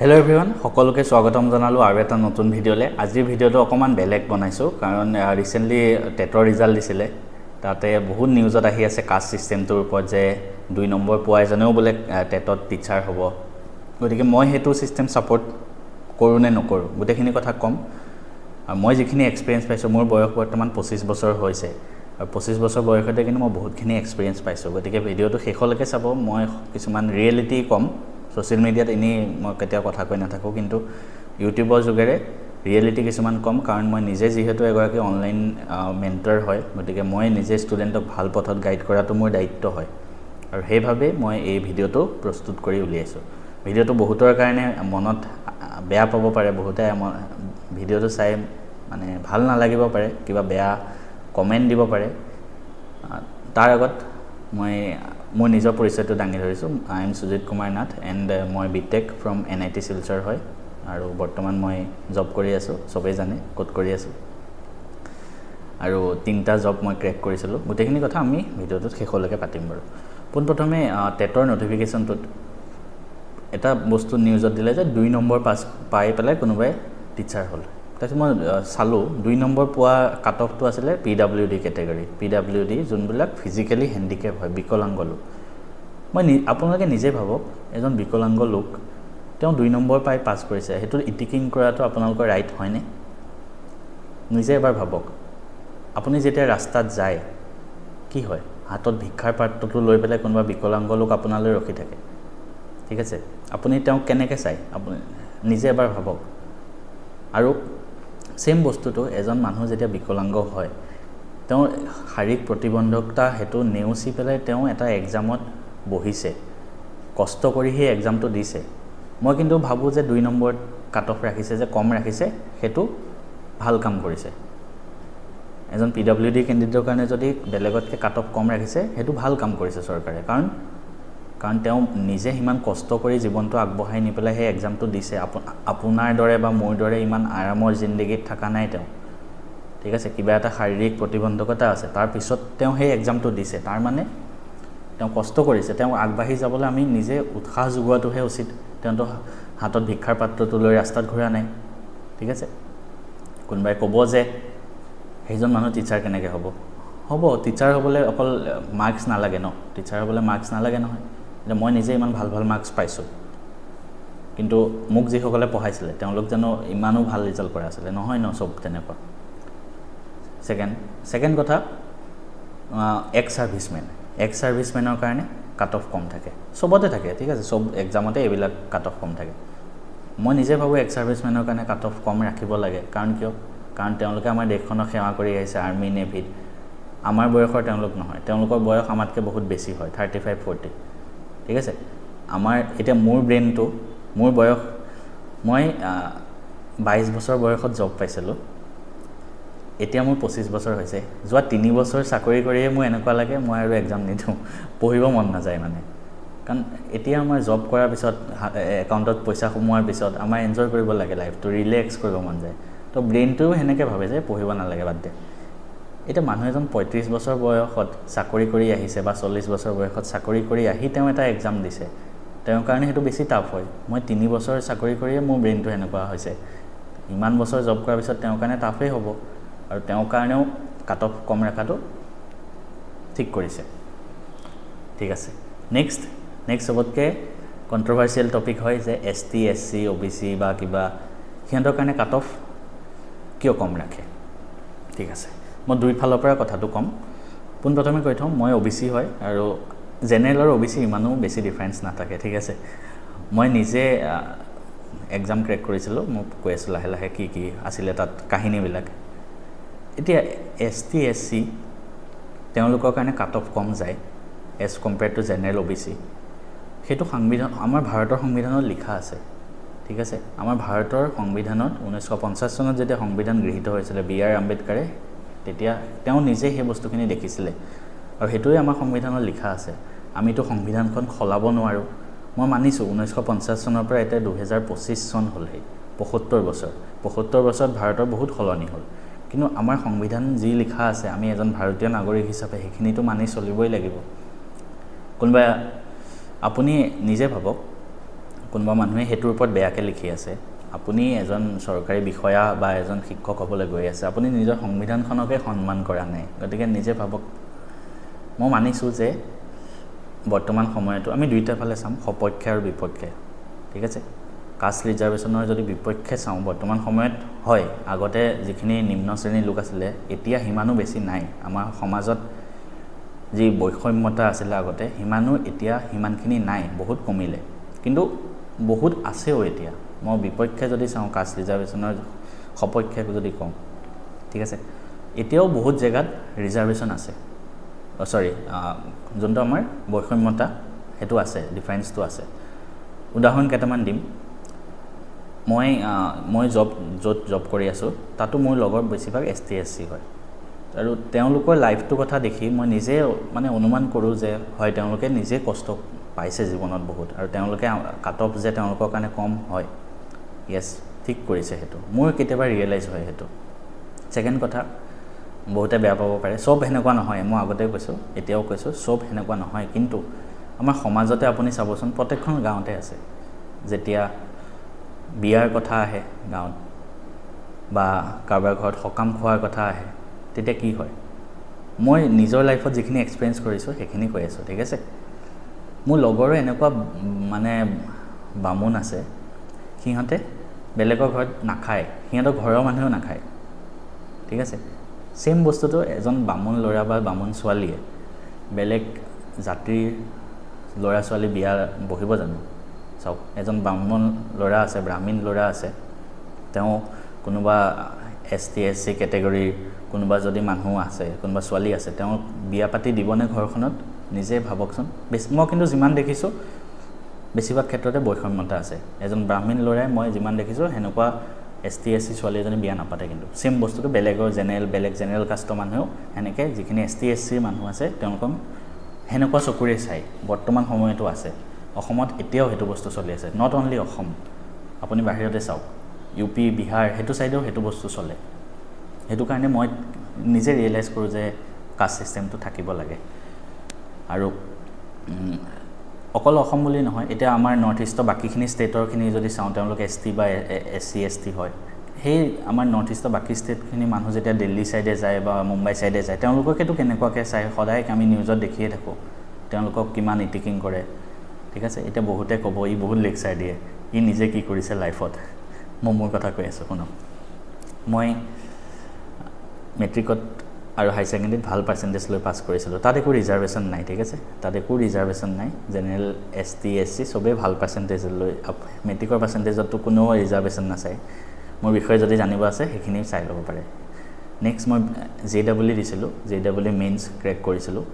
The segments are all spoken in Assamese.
Hello everyone, সকলোকে স্বাগতম জনালো আৰু এটা নতুন ভিডিঅলে। আজিৰ ভিডিঅটো অকমান বেলেগ বনাইছো কাৰণ ৰিসেন্টলি টেটৰ ৰিজাল্ট দিছিলে। তাতে বহুত নিউজত আহি আছে কাষ্ট সিস্টেমটোৰ ওপৰত যে 2 নম্বৰ পোৱা এজনেও বলে টেটত টিচাৰ হ'ব। গতিকে মই হেতু সিস্টেম সাপোৰ্ট কৰো নে নকৰো গোটেইখিনি কথা কম। আৰু মই যিখিনি এক্সপেৰিয়েন্স পাইছো মোৰ বয়স বৰ্তমান 25 বছৰ হৈছে। আৰু 25 বছৰ বয়সতে কিন্তু মই বহুতখিনি এক্সপেৰিয়েন্স পাইছো। গতিকে ভিডিঅটো শেষলৈকে চাব। মই কিছুমান ৰিয়েলিটি কম সোশ্যাল মিডিয়াত এনে মই কেতিয়া কথা কৈ নাথাকো কিন্তু ইউটিউবৰ যোগেৰে ৰিয়েলিটি কিছুমান কম কাৰণ মই নিজে যেহেতু এগৰাকী অনলাইন মেন্টৰ হয় গতিকে মই নিজে ষ্টুডেন্টক ভাল পথত গাইড কৰাটো মোৰ দায়িত্ব হয় আৰু সেইভাবে মই এই ভিডিঅটো প্ৰস্তুত কৰি উলিয়াইছো ভিডিঅটো বহুতৰ কাৰণে মনত বেয়া পাব পাৰে বহুতে ভিডিঅটো চাই মানে ভাল নালাগিব পাৰে কিবা বেয়া কমেন্ট দিব পাৰে তাৰ আগত মই মোৰ নিজৰ পৰিচয়টো দাঙি ধৰিছো I am Sujit Kumar Nath and মই বিটেক ফ্ৰম এনআইটি শিলচৰ হয় আৰু বৰ্তমান মই জব কৰি আছো সবেই জানে কোড কৰি আছো আৰু তিনটা জব মই ক্ৰেক কৰিছিলো গোটেইখিনি কথা আমি ভিডিঅটোত শেষলৈকে পাতিম বাৰু পোনপ্ৰথমে টেটৰ নটিফিকেশনটোত এটা বস্তু নিউজত দিলে যে 2 নম্বৰ পাস পাই পেলাই কোনোবাই টিচাৰ হ'ল তাতে মই চালো 2 নম্বৰ পোৱা কাট অফটো আছিল পিডব্লিউডি ক্যাটাগৰী পিডব্লিউডি যোনবিলাক ফিজিক্যালি হ্যান্ডিক্যাপ হয় বিকলাঙ্গ লোক মই আপোনালোকে নিজে ভাবক এজন বিকলাঙ্গ লোক তেওঁ 2 নম্বৰ পাই পাস কৰিছে হেতু ইটিকিং কৰাটো আপোনালোকৰ ৰাইট হয়নে নিজে এবাৰ ভাবক আপুনি যেতিয়া ৰাস্তাত যায় কি হয় হাতত ভিক্ষাৰ পাত্ৰটো লৈ পেলাই কোনোবা বিকলাঙ্গ লোক আপোনালৈ ৰখি থাকে ঠিক আছে আপুনি তেওঁ কেনেকৈ চাই আপুনি নিজে এবাৰ ভাবক আৰু সেম বস্তুটো এজন মানুহ যেতিয়া বিকলাঙ্গ হয় তেওঁ শাৰীৰিক প্ৰতিবন্ধকতা হেতু নেউচি পেলাই তেওঁ এটা এক্সামত বহিছে কষ্ট কৰি হে এক্সামটো দিছে মই কিন্তু ভাবো যে 2 নম্বৰ কাট অফ ৰাখিছে যে কম ৰাখিছে হেতু ভাল কাম কৰিছে এজন পিডব্লিউডি ক্যান্ডিডেটৰ কাৰণে যদি বেলেগতকে কাট অফ কম ৰাখিছে হেতু ভাল কাম কৰিছে চৰকাৰে কাৰণ তেওঁ নিজে ইমান কষ্ট কৰি জীৱনটো আগবঢ়াই নি পেলাই হে এক্সামটো দিছে আপোনাৰ দৰে বা মোৰ দৰে ইমান আৰামৰ জিন্দগীত থকা নাই তেওঁ ঠিক আছে কিবা এটা শাৰীৰিক প্ৰতিবন্ধকতা আছে তাৰ পিছত তেওঁ হে এক্সামটো দিছে তাৰ মানে তেওঁ কষ্ট কৰিছে তেওঁ আগবাঢ়ি যাবলৈ আমি নিজে উৎসাহ যোগোৱাটোহে উচিত তেওঁটো হাতত ভিক্ষাৰ পাত্ৰটো লৈ ৰাস্তাত ঘূৰা নাই ঠিক আছে কোনবাই ক'ব যে সেইজন মানুহ টিচাৰ কেনেকৈ হ'ব টিচাৰ হ'বলৈ অকল মাৰ্কস নালাগে ন টিচাৰ হ'বলৈ মাৰ্কস নালাগে নহয় মই নিজে ইমান ভাল মাৰ্কস পাইছো কিন্তু মোক যি সকলে পঢ়াইছিলে তেওঁলোক জানো ইমানো ভাল ৰিজাল্ট কৰা আছিল নহয় ন সব তেনেকুৱা সেকেন্ড কথা এক্স সাৰ্ভিসমেনৰ কাৰণে কাট অফ কম থাকে সবতে থাকে ঠিক আছে সব এক্সামতে এবিলাক কাট অফ কম থাকে মই নিজে ভাবো এক্স সাৰ্ভিসমেনৰ কাৰণে কাট অফ কম ৰাখিব লাগে কাৰণ কিয় কাৰণ তেওঁলোকে আমাৰ দেশখনক সেৱা কৰি আহিছে আৰ্মি নেভিত আমাৰ বয়সৰ তেওঁলোক নহয় তেওঁলোকৰ বয়স আমাতকৈ বহুত বেছি হয় 35-40 ঠিক আছে আমাৰ এটা মোৰ ব্ৰেইনটো মোৰ বয়স মই 22 বছৰ বয়সত জব পাইছিলো এতিয়া মোৰ 25 বছৰ হৈছে যোৱা 3 বছৰ চাকৰি কৰিয়ে মই এনেকুৱা লাগে মই আৰু এক্সাম নিদিও পঢ়িব মন নাযায় মানে কাৰণ এতিয়া আমাৰ জব কৰাৰ পিছত একাউণ্টত পইচা সোমোৱাৰ পিছত আমাৰ এনজয় কৰিব লাগে লাইফটো ৰিলেক্স কৰিব মন যায় তো ব্ৰেইনটো হেনেকে ভাবে যে পঢ়িব নালাগে বাদ দে এটা মানুহ এজন 35 বছৰ বয়সত চাকৰি কৰি আহিছে বা 40 বছৰ বয়সত চাকৰি কৰি আহি তেওঁ এটা এক্সাম দিছে তেওঁৰ কাৰণে হেতু বেছি টাফ হয় মই 3 বছৰ চাকৰি কৰিয়ে মোৰ ব্ৰেইনটো হেনেকুৱা হৈছে ইমান বছৰ জব কৰাৰ পিছত তেওঁৰ কাৰণে টাফে হ'ব আৰু তেওঁৰ কাৰণেও কাট অফ কম ৰাখাটো ঠিক কৰিছে ঠিক আছে নেক্সট সবতকে কন্ট্ৰভাৰ্চিয়েল টপিক হয় যে এসটি এসসি ওবিসি বা কিবা হিহঁতৰ কাৰণে কাট অফ কিয় কম ৰাখে ঠিক আছে মই দুই ফালৰ পৰা কথাটো কম পোনপ্ৰথমে কৈ থম মই ওবিসি হয় আৰু জেনেৰেল আৰু ওবিসি ইমানো বেছি ডিফাৰেন্স নাথাকে ঠিক আছে মই নিজে এক্সাম ক্ৰেক কৰিছিলো মই কৈ আছো লাহে কি আছিল তাত কাহিনীবিলাক এতিয়া এসটি এসসি তেওঁলোকৰ কাৰণে কাট অফ কম যায় as compared to general OBC হেতু সংবিধান আমাৰ ভাৰতৰ সংবিধানত লিখা আছে ঠিক আছে আমাৰ ভাৰতৰ সংবিধানত 1950 চনত যেতিয়া সংবিধান গৃহীত হৈছিল বি.আৰ. আম্বেদকাৰে তেতিয়া তেওঁ নিজে সেই বস্তুখিনি দেখিছিলে আৰু হেতুৱে আমাৰ সংবিধানত লিখা আছে আমিতো সংবিধানখন খলাব নোৱাৰো মই মানিছো 1950 চনৰ পৰা এতিয়া 2025 চন হ'ল 75 বছৰত ভাৰতৰ বহুত খলনি হ'ল কিন্তু আমাৰ সংবিধান যি লিখা আছে আমি এজন ভাৰতীয় নাগৰিক হিচাপে হেখিনিটো মানি চলিবই লাগিব কোনবা আপুনি নিজে ভাবক কোনোবা মানুহে সেইটোৰ ওপৰত বেয়াকৈ লিখি আছে আপুনি এজন চৰকাৰী বিষয়া বা এজন শিক্ষক হ'বলৈ গৈ আছে আপুনি নিজৰ সংবিধানখনকে সন্মান কৰা নাই গতিকে নিজে ভাবক মই মানিছোঁ যে বৰ্তমান সময়তো আমি দুইটা ফালে চাম সপক্ষে আৰু বিপক্ষে ঠিক আছে কাষ্ট ৰিজাৰ্ভেশ্যনৰ যদি বিপক্ষে চাওঁ বৰ্তমান সময়ত হয় আগতে যিখিনি নিম্ন শ্ৰেণীৰ লোক আছিলে এতিয়া সিমানো বেছি নাই আমাৰ সমাজত যি বৈষম্যতা আছিলে আগতে সিমানো এতিয়া সিমানখিনি নাই বহুত কমিলে কিন্তু বহুত আছেও এতিয়া মই বিপক্ষে যদি চাওঁ কাষ্ট ৰিজাৰ্ভেশ্যনৰ সপক্ষে যদি কওঁ ঠিক আছে এতিয়াও বহুত জেগাত ৰিজাৰ্ভেশ্যন আছে সৰি যোনটো আমাৰ বৈষম্যতা সেইটো আছে ডিফাৰেঞ্চটো আছে উদাহৰণ কেইটামান দিম মই য'ত জব কৰি আছোঁ তাতো মোৰ লগৰ বেছিভাগ ST SC হয় আৰু তেওঁলোকৰ লাইফটোৰ কথা দেখি মই নিজে মানে অনুমান কৰোঁ যে হয় তেওঁলোকে নিজে কষ্ট পাইছে জীৱনত বহুত আৰু তেওঁলোকে কাট অফ যে তেওঁলোকৰ কাৰণে কম হয় ইয়েছ ঠিক কৰিছে সেইটো মোৰ কেতিয়াবা ৰিয়েলাইজ হয় সেইটো ছেকেণ্ড কথা বহুতে বেয়া পাব পাৰে সব হেনেকুৱা নহয় মই আগতে কৈছোঁ এতিয়াও কৈছোঁ সব হেনেকুৱা নহয় কিন্তু আমাৰ সমাজতে আপুনি চাবচোন প্ৰত্যেকখন গাঁৱতে আছে যেতিয়া বিয়াৰ কথা আহে গাঁৱত বা কাৰোবাৰ ঘৰত সকাম খোৱাৰ কথা আহে তেতিয়া কি হয় মই নিজৰ লাইফত যিখিনি এক্সপিৰিয়েঞ্চ কৰিছোঁ সেইখিনি কৈ আছোঁ ঠিক আছে মোৰ লগৰো এনেকুৱা মানে বামুণ আছে সিহঁতে বেলেগৰ ঘৰত নাখায় সিহঁতৰ ঘৰৰ মানুহেও নাখায় ঠিক আছে সেম বস্তুটো এজন বামুণ ল'ৰা বা বামুণ ছোৱালীয়ে বেলেগ জাতিৰ ল'ৰা ছোৱালী বিয়া বহিব জানো চাওক এজন বামুণ ল'ৰা আছে ব্ৰাহ্মণ ল'ৰা আছে তেওঁ কোনোবা ST SC কেটেগৰীৰ কোনোবা যদি মানুহ আছে কোনোবা ছোৱালী আছে তেওঁ বিয়া পাতি দিবনে ঘৰখনত নিজে ভাবকচোন মই কিন্তু যিমান দেখিছোঁ বেছিভাগ ক্ষেত্ৰতে বৈষম্যতা আছে এজন ব্ৰাহ্মণ ল'ৰাই মই যিমান দেখিছোঁ হেনেকুৱা ST SC ছোৱালী এজনী বিয়া নাপাতে কিন্তু সেম বস্তুটো বেলেগৰ বেলেগ জেনেৰেল কাষ্টৰ মানুহেও হেনেকৈ যিখিনি ST SC মানুহ আছে তেওঁলোকক হেনেকুৱা চকুৰে চাই বৰ্তমান সময়তো আছে অসমত এতিয়াও সেইটো বস্তু চলি আছে নট অনলি অসম আপুনি বাহিৰতে চাওক UP বিহাৰ সেইটো সাইডেও সেইটো বস্তু চলে সেইটো কাৰণে মই নিজে ৰিয়েলাইজ কৰোঁ যে কাষ্ট সিস্টেমটো থাকিব লাগে আৰু অকল অসম বুলি নহয় এতিয়া আমাৰ নৰ্থ ইষ্টৰ বাকিখিনি ষ্টেটৰখিনি যদি চাওঁ তেওঁলোক ST বা SC ST হয় সেই আমাৰ নৰ্থ ইষ্টৰ বাকি ষ্টেটখিনি মানুহ যেতিয়া দিল্লী সাইডে যায় বা মুম্বাই সাইডে যায় তেওঁলোককেতো কেনেকুৱাকৈ চাই সদায় আমি নিউজত দেখিয়ে থাকোঁ তেওঁলোকক কিমান ইটিকিং কৰে ঠিক আছে এতিয়া বহুতে ক'ব ই বহুত লেকচাৰ দিয়ে ই নিজে কি কৰিছে লাইফত মই মোৰ কথা কৈ আছোঁ শুনক মই মেট্ৰিকত আৰু হাই ছেকেণ্ডেৰীত ভাল পাৰ্চেণ্টেজ লৈ পাছ কৰিছিলোঁ তাত একো ৰিজাৰ্ভেশ্যন নাই ঠিক আছে তাত একো ৰিজাৰ্ভেশ্যন নাই জেনেৰেল ST SC চবেই ভাল পাৰ্চেণ্টেজ লৈ মেট্ৰিকৰ পাৰ্চেণ্টেজতো কোনো ৰিজাৰ্ভেশ্যন নাচায় মোৰ বিষয়ে যদি জানিব আছে সেইখিনি চাই ল'ব পাৰে নেক্সট মই JEE দিছিলোঁ JEE মেইনছ ক্ৰেক কৰিছিলোঁ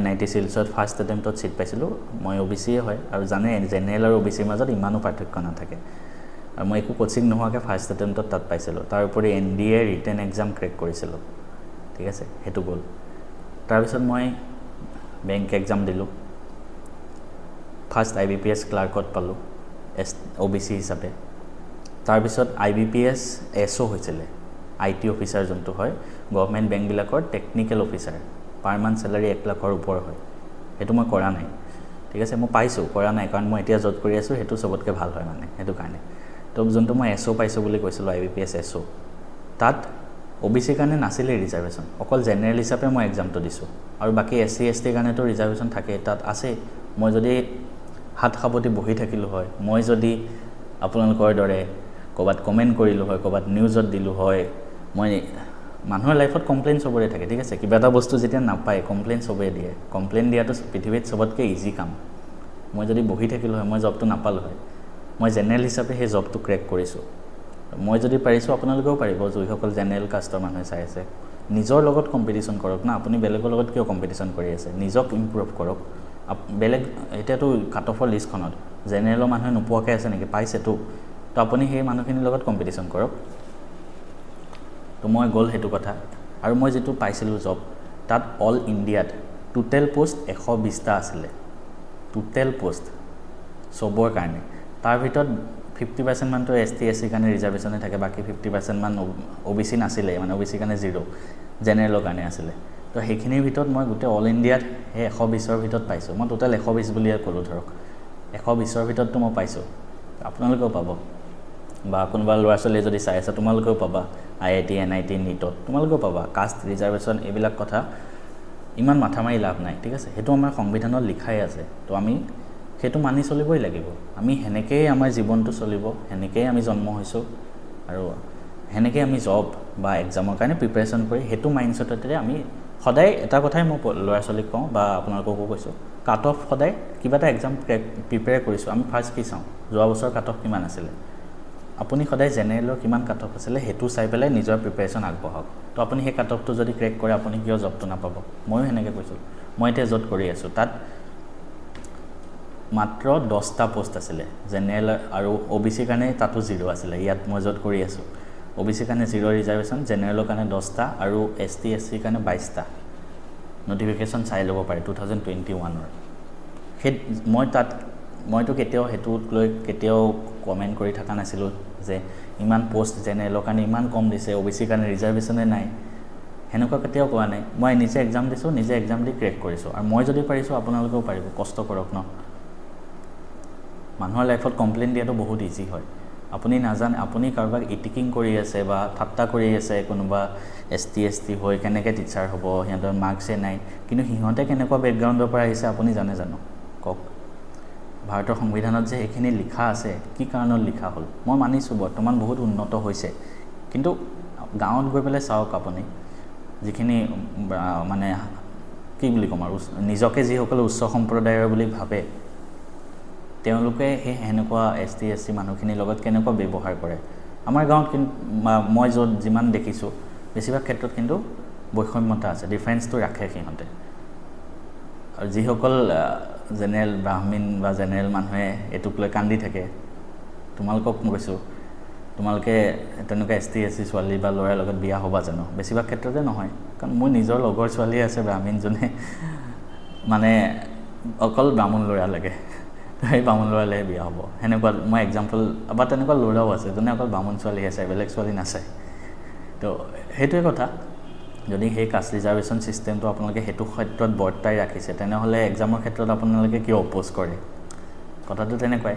NIT চিলছত ফাৰ্ষ্ট এটেম্পটত ছিট পাইছিলোঁ মই OBC হয় আৰু জানে জেনেৰেল আৰু OBCৰ মাজত ইমানো পাৰ্থক্য নাথাকে আৰু মই একো কোচিং নোহোৱাকৈ ফাৰ্ষ্ট এটেম্পটত তাত পাইছিলোঁ তাৰ উপৰি NDA ৰিটেন এক্সাম ক্ৰেক কৰিছিলোঁ ঠিক আছে সেইটো গ'ল তাৰপিছত মই বেংক এক্সাম দিলোঁ ফাৰ্ষ্ট IBPS ক্লাৰ্কত পালোঁ OBC হিচাপে তাৰপিছত IBPS SO হৈছিলে IT অফিচাৰ যোনটো হয় গভৰ্ণমেণ্ট বেংকবিলাকৰ technical officer per month salary 1 লাখৰ ওপৰ হয় সেইটো মই কৰা নাই ঠিক আছে মই পাইছোঁ কৰা নাই কাৰণ মই এতিয়া য'ত কৰি আছোঁ সেইটো চবতকৈ ভাল হয় মানে সেইটো কাৰণে তো যোনটো মই SO পাইছোঁ বুলি কৈছিলোঁ IBPS SO তাত OBCৰ কাৰণে নাছিলে ৰিজাৰ্ভেশ্যন অকল জেনেৰেল হিচাপে মই এক্সামটো দিছোঁ আৰু বাকী SC ST কাৰণেতো ৰিজাৰ্ভেশ্যন থাকে তাত আছে মই যদি হাত সাবতি বহি থাকিলোঁ হয় মই যদি আপোনালোকৰ দৰে ক'ৰবাত কমেণ্ট কৰিলোঁ হয় ক'ৰবাত নিউজত দিলোঁ হয় মই মানুহৰ লাইফত কমপ্লেইন চবৰে থাকে ঠিক আছে কিবা এটা বস্তু যেতিয়া নাপায় কমপ্লেইন চবেই দিয়ে কমপ্লেইন দিয়াটো পৃথিৱীত চবতকৈ ইজি কাম মই যদি বহি থাকিলোঁ হয় মই জবটো নাপালোঁ হয় মই জেনেৰেল হিচাপে সেই জবটো ক্ৰেক কৰিছোঁ মই যদি পাৰিছোঁ আপোনালোকেও পাৰিব যিসকল জেনেৰেল কাষ্টৰ মানুহে চাই আছে নিজৰ লগত কম্পিটিশ্যন কৰক না আপুনি বেলেগৰ লগত কিয় কম্পিটিশ্যন কৰি আছে নিজক ইম্প্ৰুভ কৰক বেলেগ এতিয়াতো কাট অফৰ লিষ্টখনত জেনেৰেলৰ মানুহে নোপোৱাকৈ আছে নেকি পাইছেতো তো আপুনি সেই মানুহখিনিৰ লগত কম্পিটিশ্যন কৰক তো মই গ'ল সেইটো কথা আৰু মই যিটো পাইছিলোঁ জব তাত অল ইণ্ডিয়াত টোটেল পোষ্ট 120টা আছিলে টোটেল পোষ্ট চবৰ কাৰণে তাৰ ভিতৰত 50% মানটো ST SC কাৰণে ৰিজাৰ্ভেশ্যনে থাকে বাকী 50% মান OBC নাছিলে মানে OBC কাৰণে 0 জেনেৰেলৰ কাৰণে আছিলে তো সেইখিনিৰ ভিতৰত মই গোটেই অল ইণ্ডিয়াত সেই 120ৰ ভিতৰত পাইছোঁ মই টোটেল 120 বুলিয়ে ক'লোঁ ধৰক 120ৰ ভিতৰততো মই পাইছোঁ, আপোনালোকেও পাব বা কোনোবা ল'ৰা ছোৱালীয়ে যদি চাই আছে তোমালোকেও পাবা। IIT NIT NEETত তোমালোকেও পাবা। কাষ্ট ৰিজাৰ্ভেশ্যন এইবিলাক কথা ইমান মাথা মাৰি লাভ নাই, ঠিক আছে। সেইটো আমাৰ সংবিধানত লিখাই আছে, তো আমি সেইটো মানি চলিবই লাগিব। আমি সেনেকেই আমাৰ জীৱনটো চলিব, সেনেকেই আমি জন্ম হৈছোঁ আৰু সেনেকেই আমি জব বা এক্সামৰ কাৰণে প্ৰিপেৰেশ্যন কৰি সেইটো মাইণ্ডছেটতে আমি সদায় এটা কথাই মই ল'ৰা ছোৱালীক কওঁ বা আপোনালোককো কৈছোঁ, কাট অফ সদায় কিবা এটা এক্সাম প্ৰিপেয়াৰ কৰিছোঁ, আমি ফাৰ্ষ্ট কি চাওঁ, যোৱা বছৰ কাট অফ কিমান আছিলে। আপুনি সদায় জেনেৰেলৰ কিমান কাট অফ আছিলে সেইটো চাই পেলাই নিজৰ প্ৰিপেৰেশ্যন আগবঢ়াওক। তো আপুনি সেই কাট অফটো যদি ক্ৰেক কৰে আপুনি কিয় জবটো নাপাব। ময়ো সেনেকৈ কৈছোঁ। মই এতিয়া য'ত কৰি আছোঁ তাত মাত্ৰ 10টা পোষ্ট আছিলে জেনেৰেল আৰু OBCৰ কাৰণে, তাতো 0 আছিলে। ইয়াত মই য'ত কৰি আছোঁ OBCৰ কাৰণে 0 ৰিজাৰ্ভেশ্যন, জেনেৰেলৰ কাৰণে 10টা আৰু ST SCৰ কাৰণে 22টা। নটিফিকেশ্যন চাই ল'ব পাৰে 2021ৰ। সেই মইতো কেতিয়াও সেইটোক লৈ কেতিয়াও কমেণ্ট কৰি থকা নাছিলোঁ যে ইমান পোষ্ট জেনেৰেলৰ কাৰণে ইমান কম দিছে, OBCৰ কাৰণে ৰিজাৰ্ভেশ্যনে নাই, সেনেকুৱা কেতিয়াও কোৱা নাই। মই নিজে এক্সাম দিছোঁ, নিজে এক্সাম দি ক্ৰেক কৰিছোঁ, আৰু মই যদি পাৰিছোঁ আপোনালোকেও পাৰিব। কষ্ট কৰক ন। মানুহৰ লাইফত কমপ্লেইন দিয়াটো বহুত ইজি হয়। আপুনি নাজানে, আপুনি কাৰোবাক ইটিকিং কৰি আছে বা ঠাট্টা কৰি আছে, কোনোবা ST ST হৈ কেনেকৈ টিচাৰ হ'ব, সিহঁতৰ মাৰ্কছে নাই, কিন্তু সিহঁতে কেনেকুৱা বেকগ্ৰাউণ্ডৰ পৰা আহিছে আপুনি জানো কওক। ভাৰতৰ সংবিধানত যে এইখিনি লিখা আছে, কি কাৰণত লিখা হ'ল। মই মানিছোঁ বৰ্তমান বহুত উন্নত হৈছে, কিন্তু গাঁৱত গৈ পেলাই চাওক আপুনি, যিখিনি মানে কি বুলি ক'ম আৰু, নিজকে যিসকলে উচ্চ সম্প্ৰদায়ৰ বুলি ভাবে তেওঁলোকে সেই সেনেকুৱা ST SC মানুহখিনিৰ লগত কেনেকুৱা ব্যৱহাৰ কৰে। আমাৰ গাঁৱত কিন্তু মই য'ত যিমান দেখিছোঁ বেছিভাগ ক্ষেত্ৰত কিন্তু বৈষম্যতা আছে, ডিফাৰেঞ্চটো ৰাখে সিহঁতে। আৰু যিসকল জেনেৰেল ব্ৰাহ্মণ বা জেনেৰেল মানুহে এইটোক লৈ কান্দি থাকে, তোমালোকক মই কৈছোঁ, তোমালোকে তেনেকুৱা ST SC ছোৱালী বা ল'ৰাৰ লগত বিয়া হ'বা জানো? বেছিভাগ ক্ষেত্ৰতে নহয়, কাৰণ মোৰ নিজৰ লগৰ ছোৱালী আছে ব্ৰাহ্মণজনে মানে অকল ব্ৰাহ্মণ ল'ৰা লাগে, সেই ব্ৰাহ্মণ ল'ৰালৈহে বিয়া হ'ব। সেনেকুৱা মই এক্সাম্পল, বা তেনেকুৱা ল'ৰাও আছে যোনে অকল ব্ৰাহ্মণ ছোৱালী আছে, বেলেগ ছোৱালী নাচায়। তো সেইটোৱে কথা, যদি সেই কাষ্ট ৰিজাৰ্ভেশ্যন ছিষ্টেমটো আপোনালোকে সেইটো ক্ষেত্ৰত বৰ্তাই ৰাখিছে, তেনেহ'লে এক্সামৰ ক্ষেত্ৰত আপোনালোকে কিয় অপ'জ কৰে। কথাটো তেনেকুৱাই।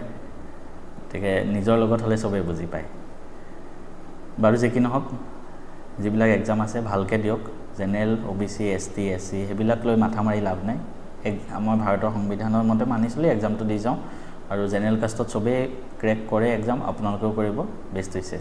গতিকে নিজৰ লগত হ'লে চবেই বুজি পায়। বাৰু যি কি নহওক, যিবিলাক এক্সাম আছে ভালকৈ দিয়ক। জেনেৰেল OBC ST SC সেইবিলাক লৈ মাথা মাৰি লাভ নাই। আমাৰ ভাৰতৰ সংবিধানৰ মতে মানি চলি এক্সামটো দি যাওঁ, আৰু জেনেৰেল কাষ্টত চবেই ক্ৰেক কৰে এক্সাম, আপোনালোকেও কৰিব। Best wishes.